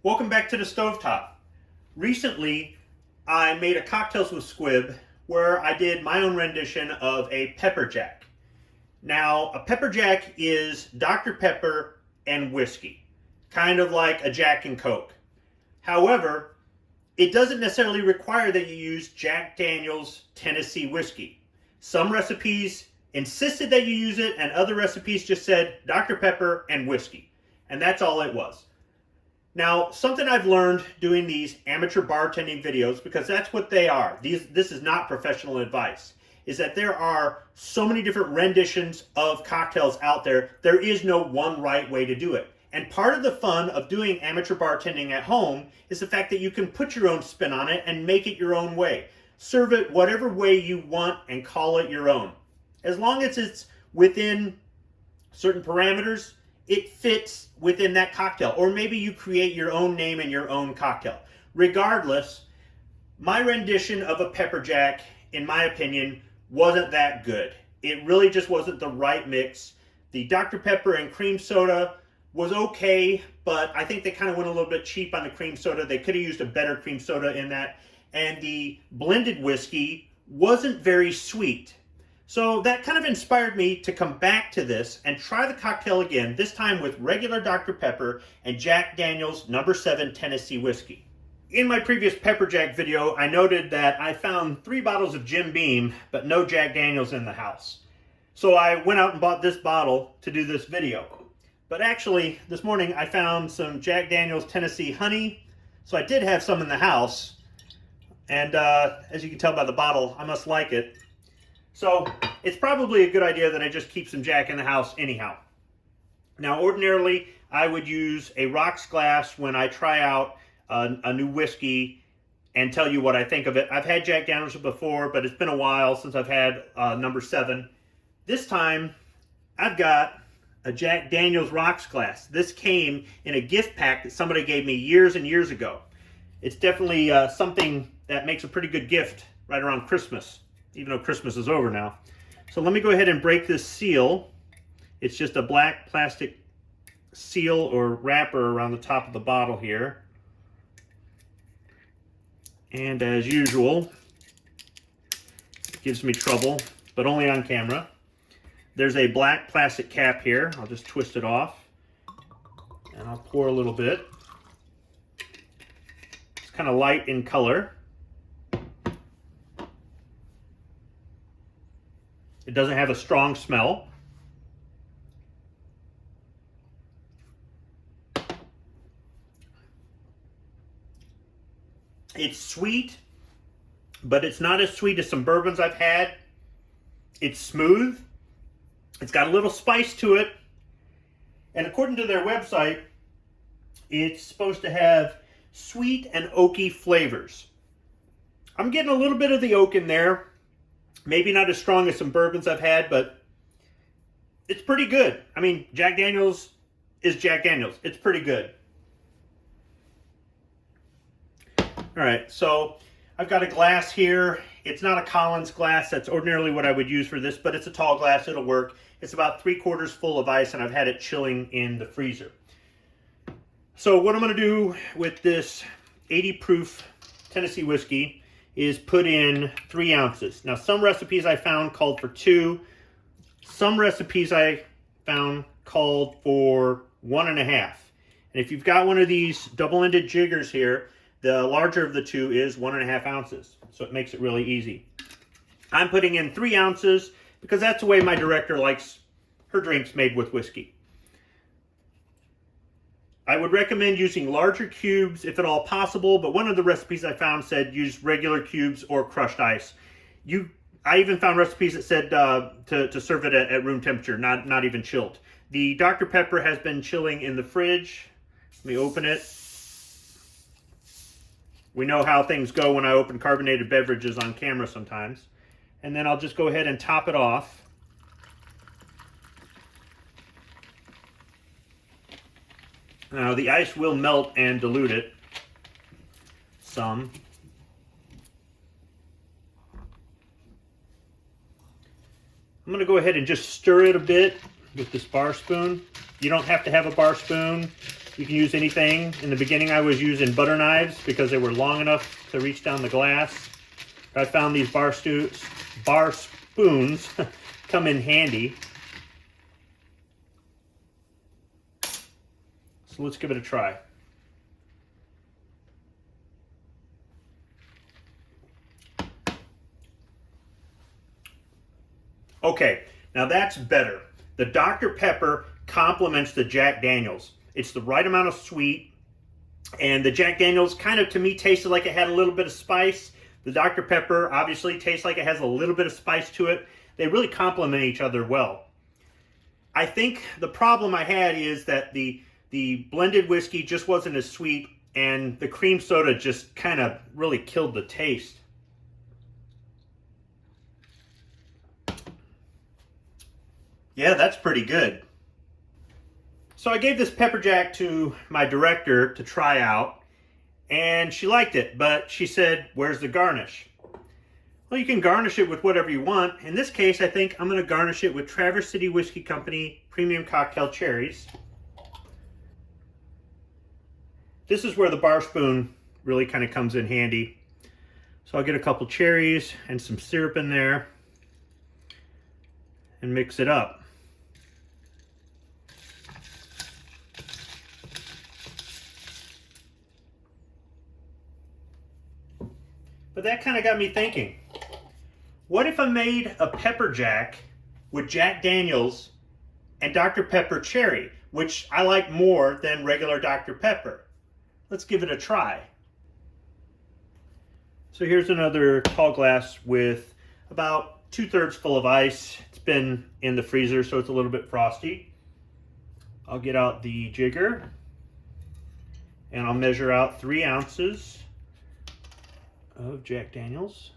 Welcome back to the Stovetop. Recently, I made a cocktails with Squib where I did my own rendition of a pepper jack. Now, a pepper jack is Dr. Pepper and whiskey, kind of like a Jack and Coke. However, it doesn't necessarily require that you use Jack Daniel's Tennessee whiskey. Some recipes insisted that you use it, and other recipes just said Dr. Pepper and whiskey. And that's all it was. Now, something I've learned doing these amateur bartending videos, because that's what they are, this is not professional advice, is that there are so many different renditions of cocktails out there. There is no one right way to do it. And part of the fun of doing amateur bartending at home is the fact that you can put your own spin on it and make it your own way. Serve it whatever way you want and call it your own. As long as it's within certain parameters, it fits within that cocktail. Or maybe you create your own name and your own cocktail. Regardless, my rendition of a pepper jack, in my opinion, wasn't that good. It really just wasn't the right mix. The Dr. Pepper and cream soda was okay, but I think they kind of went a little bit cheap on the cream soda. They could have used a better cream soda in that. And the blended whiskey wasn't very sweet. So that kind of inspired me to come back to this and try the cocktail again, this time with regular Dr. Pepper and Jack Daniel's No. 7 Tennessee whiskey. In my previous pepper jack video, I noted that I found 3 bottles of Jim Beam, but no Jack Daniel's in the house. So I went out and bought this bottle to do this video. But actually, this morning I found some Jack Daniel's Tennessee honey, so I did have some in the house. And as you can tell by the bottle, I must like it. So it's probably a good idea that I just keep some Jack in the house anyhow. Now, ordinarily, I would use a rocks glass when I try out a new whiskey and tell you what I think of it. I've had Jack Daniel's before, but it's been a while since I've had No. 7. This time, I've got a Jack Daniel's rocks glass. This came in a gift pack that somebody gave me years and years ago. It's definitely something that makes a pretty good gift right around Christmas, even though Christmas is over now. So let me go ahead and break this seal. It's just a black plastic seal or wrapper around the top of the bottle here. And as usual, it gives me trouble, but only on camera. There's a black plastic cap here. I'll just twist it off and I'll pour a little bit. It's kind of light in color. It doesn't have a strong smell. It's sweet, but it's not as sweet as some bourbons I've had. It's smooth. It's got a little spice to it. And according to their website, it's supposed to have sweet and oaky flavors. I'm getting a little bit of the oak in there. Maybe not as strong as some bourbons I've had, but it's pretty good. I mean, Jack Daniel's is Jack Daniel's. It's pretty good. All right, so I've got a glass here. It's not a Collins glass. That's ordinarily what I would use for this, but it's a tall glass. It'll work. It's about 3/4 full of ice, and I've had it chilling in the freezer. So what I'm going to do with this 80 proof Tennessee whiskey is put in 3 ounces. Now, some recipes I found called for 2. Some recipes I found called for 1.5. And if you've got one of these double-ended jiggers here, the larger of the 2 is 1.5 ounces. So it makes it really easy. I'm putting in 3 ounces because that's the way my director likes her drinks made with whiskey. I would recommend using larger cubes if at all possible, but one of the recipes I found said use regular cubes or crushed ice. I even found recipes that said to serve it at room temperature, not even chilled. The Dr. Pepper has been chilling in the fridge. Let me open it. We know how things go when I open carbonated beverages on camera sometimes. And then I'll just go ahead and top it off. Now, the ice will melt and dilute it some. I'm going to go ahead and just stir it a bit with this bar spoon. You don't have to have a bar spoon. You can use anything. In the beginning I was using butter knives because they were long enough to reach down the glass. I found these bar spoons come in handy. So let's give it a try. Okay, now that's better. The Dr. Pepper complements the Jack Daniels. It's the right amount of sweet, and the Jack Daniels kind of, to me, tasted like it had a little bit of spice. The Dr. Pepper obviously tastes like it has a little bit of spice to it. They really complement each other well. I think the problem I had is that the blended whiskey just wasn't as sweet, and the cream soda just kind of really killed the taste. Yeah, that's pretty good. So I gave this pepper jack to my director to try out, and she liked it, but she said, "Where's the garnish?" Well, you can garnish it with whatever you want. In this case, I think I'm going to garnish it with Traverse City Whiskey Company Premium Cocktail Cherries. This is where the bar spoon really kind of comes in handy. So I'll get a couple cherries and some syrup in there and mix it up. But that kind of got me thinking, what if I made a pepper jack with Jack Daniels and Dr. Pepper Cherry, which I like more than regular Dr. Pepper? Let's give it a try. So here's another tall glass with about 2/3 full of ice. It's been in the freezer, so it's a little bit frosty. I'll get out the jigger and I'll measure out 3 ounces of Jack Daniels.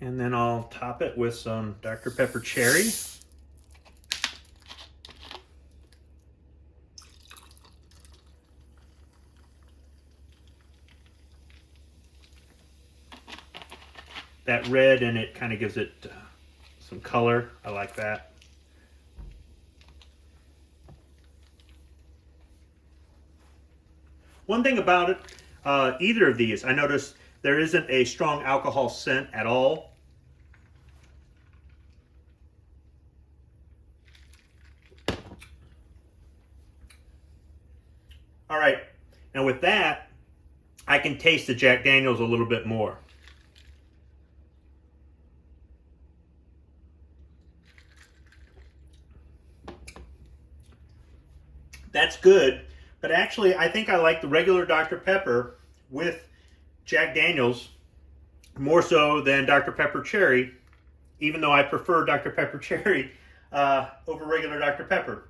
And then I'll top it with some Dr. Pepper Cherry. That red in it kind of gives it some color. I like that. One thing about it, either of these, I noticed there isn't a strong alcohol scent at all. All right, now with that, I can taste the Jack Daniels a little bit more. That's good, but actually I think I like the regular Dr. Pepper with Jack Daniels more so than Dr. Pepper Cherry, even though I prefer Dr. Pepper Cherry over regular Dr. Pepper.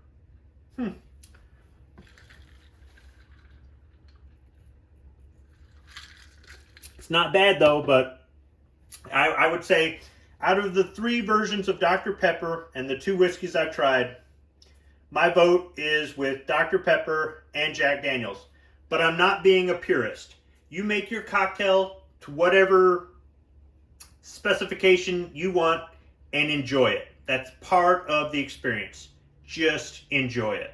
It's not bad though, but I would say out of the 3 versions of Dr. Pepper and the 2 whiskeys I've tried, my vote is with Dr. Pepper and Jack Daniels. But I'm not being a purist. You make your cocktail to whatever specification you want and enjoy it. That's part of the experience. Just enjoy it.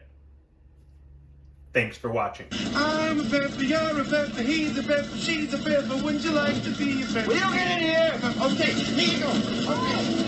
Thanks for watching. I'm a pepper, you're a pepper, he's a pepper, she's a pepper. Wouldn't you like to be a pepper? We don't get in here. Okay, here you go. Okay.